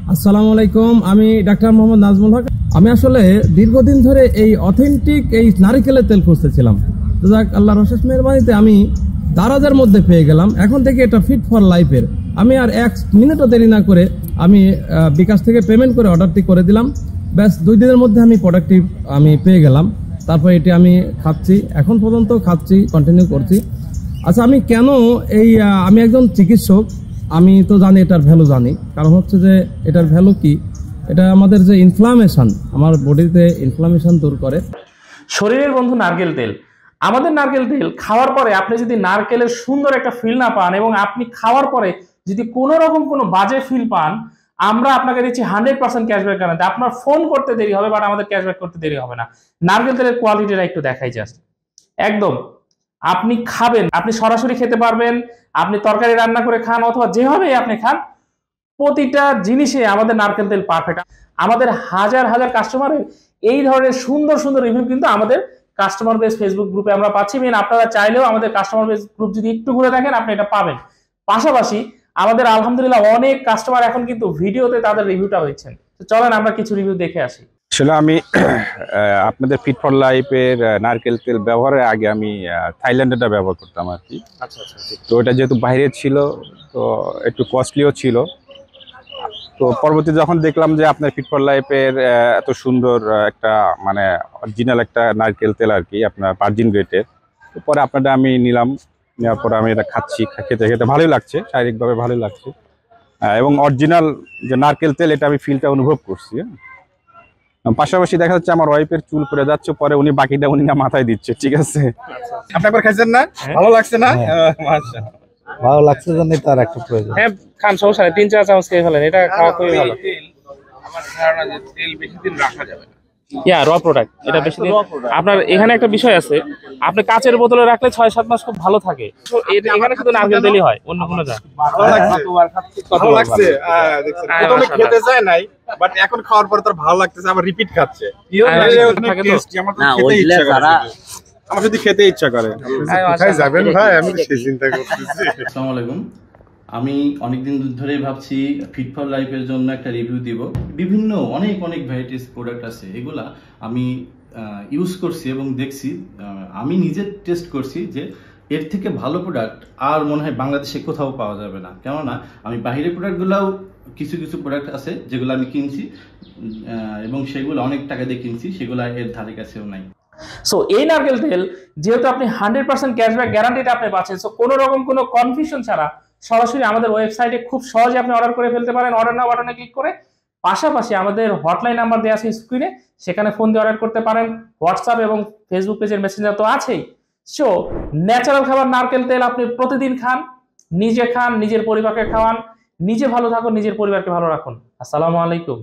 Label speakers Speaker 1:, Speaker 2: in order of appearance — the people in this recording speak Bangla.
Speaker 1: আসসালামু আলাইকুম, আমি ডাক্তার মোহাম্মদ নাজমুল হক। আমি আসলে দীর্ঘদিন ধরে এই অথেন্টিক এই নারিকেলের তেল খুঁজতেছিলাম। যাক আল্লাহর অশেষ মেহেরবানিতে আমি দারাজের মধ্যে পেয়ে গেলাম। এখন থেকে এটা ফিট ফর লাইফের। আমি আর 1 মিনিটও দেরি না করে আমি বিকাশ থেকে পেমেন্ট করে অর্ডারটি করে দিলাম। ব্যাস 2 দিনের মধ্যে আমি প্রোডাক্টটি আমি পেয়ে গেলাম। তারপর এটি আমি খাচ্ছি, এখন পর্যন্ত খাচ্ছি, কন্টিনিউ করছি। আচ্ছা, আমি কেন আমি একজন চিকিৎসক, আমি তো জানি এটার ভ্যালু জানি। কারণ হচ্ছে যে এটার ভ্যালু কি, এটা আমাদের যে ইনফ্লামেশন, আমার বডিতে ইনফ্লামেশন দূর করে।
Speaker 2: শরীরের বন্ধু নারকেল তেল। আমাদের নারকেল তেল খাওয়ার পরে আপনি যদি নারকেলের সুন্দর একটা ফিল না পান এবং আপনি খাওয়ার পরে যদি কোনো রকম কোনো বাজে ফিল পান, আমরা আপনাকে দিচ্ছি 100% ক্যাশব্যাক গ্যারান্টি। আপনার ফোন করতে দেরি হবে, বাট আমাদের ক্যাশব্যাক করতে দেরি হবে না। নারকেল তেলের কোয়ালিটিটা একটু দেখাই জাস্ট। একদম আপনি খাবেন, আপনি সরাসরি খেতে পারবেন, আপনি তরকারি রান্না করে খান অথবা যেভাবে আপনি খান, প্রতিটা জিনিসে আমাদের নারকেল তেল পারফেক্ট। আমাদের হাজার হাজার কাস্টমারের এই ধরনের সুন্দর সুন্দর রিভিউ কিন্তু আমাদের কাস্টমার বেস ফেসবুক গ্রুপে আমরা পাচ্ছি। আপনারা চাইলেও আমাদের কাস্টমার বেস গ্রুপ যদি একটু ঘুরে দেখেন, আপনি এটা পাবেন। পাশাপাশি আমাদের আলহামদুলিল্লাহ অনেক কাস্টমার এখন কিন্তু ভিডিওতে তাদের রিভিউটা হয়েছেন। তো চলেন আমরা কিছু রিভিউ দেখে আসি।
Speaker 3: আসলে আমি আপনাদের ফিট ফর লাইফের নারকেল তেল ব্যবহারের আগে আমি থাইল্যান্ডেরটা ব্যবহার করতাম আর কি।
Speaker 2: আচ্ছা,
Speaker 3: তো এটা যেহেতু বাইরে ছিল, তো একটু কস্টলিও ছিল। তো পরবর্তী যখন দেখলাম যে আপনার ফিট ফর লাইফের এত সুন্দর একটা মানে অরিজিনাল একটা নারকেল তেল আর কি, আপনার ভার্জিন গ্রেটের, তো পরে আপনারটা আমি নিলাম। নেওয়ার পরে আমি এটা খাচ্ছি, খেতে খেতে ভালোই লাগছে, শারীরিকভাবে ভালোই লাগছে। এবং অরিজিনাল যে নারকেল তেল, এটা আমি ফিলটা অনুভব করছি। পাশাপাশি দেখা যাচ্ছে আমার ওয়াইফের চুল পড়ে যাচ্ছে, পরে উনি বাকিটা উনি না মাথায় দিচ্ছে। ঠিক আছে, আপনি একবার খাইছেন না? ভালো লাগছে না? মাশাআল্লাহ,
Speaker 4: ভালো লাগছে জন্যই তার একটা প্রয়োজন।
Speaker 2: হ্যাঁ, খান, সমস্যা নেই, 3-4 চামচ খেয়ে ফেলেন, এটা খাওয়া খুবই ভালো।
Speaker 3: আমার ধারণা যে তেল বেশি দিন রাখা যাবে না।
Speaker 2: র প্রোডাক্ট, এটা বেশি দিন। আপনার এখানে একটা বিষয় আছে, আপনি কাচের বোতলে রাখলে 6-7 মাস খুব ভালো থাকে। এখানে শুধু নারকেল তেলই হয়, অন্য কোনো না।
Speaker 3: ভালো লাগছে, প্রথমে খেতে চায় নাই, বাট এখন খাওয়ার পরে তার ভালো লাগতেছে, আবার রিপিট খাচ্ছে। আমার যদি খেতে ইচ্ছা করে।
Speaker 4: কোথায় যাবেন ভাই, আমি তো সেই চিন্তা করতেছি।
Speaker 5: আসসালামু আলাইকুম। আমি অনেকদিন ধরেই ভাবছি ফিট ফর লাইফের জন্য একটা রিভিউ দিব। বিভিন্ন অনেক ভ্যারাইটিস প্রোডাক্ট আছে, এগুলা আমি ইউজ করছি এবং দেখছি, আমি নিজে টেস্ট করছি যে এর থেকে ভালো প্রোডাক্ট আর মনে হয় বাংলাদেশে কোথাও পাওয়া যাবে না। কেননা আমি বাহিরের প্রোডাক্টগুলোও কিছু প্রোডাক্ট আছে যেগুলো আমি কিনছি এবং সেগুলো অনেক টাকা দিয়ে কিনছি, সেগুলো এর ধারে কাছেও নাই।
Speaker 2: সো এই নারকেল তেল যেহেতু আপনি 100% ক্যাশব্যাক গ্যারান্টিটা আপনি পাচ্ছেন, সো কোনো রকম কোনো কনফিউশন ছাড়া সরাসরি আমাদের ওয়েবসাইটে খুব সহজে আপনি অর্ডার করে ফেলতে পারেন, অর্ডার নাও বাটনে ক্লিক করে। পাশাপাশি আমাদের হটলাইন নাম্বার দেওয়া আছে স্ক্রিনে, সেখানে ফোন দিয়ে অর্ডার করতে পারেন। হোয়াটসঅ্যাপ এবং ফেসবুক পেজের মেসেঞ্জার তো আছেই। সো ন্যাচারাল খাবার নারকেল তেল আপনি প্রতিদিন খান, নিজে খান, নিজের পরিবারকে খাওয়ান, নিজে ভালো থাকুন, নিজের পরিবারকে ভালো রাখুন। আসসালামু আলাইকুম।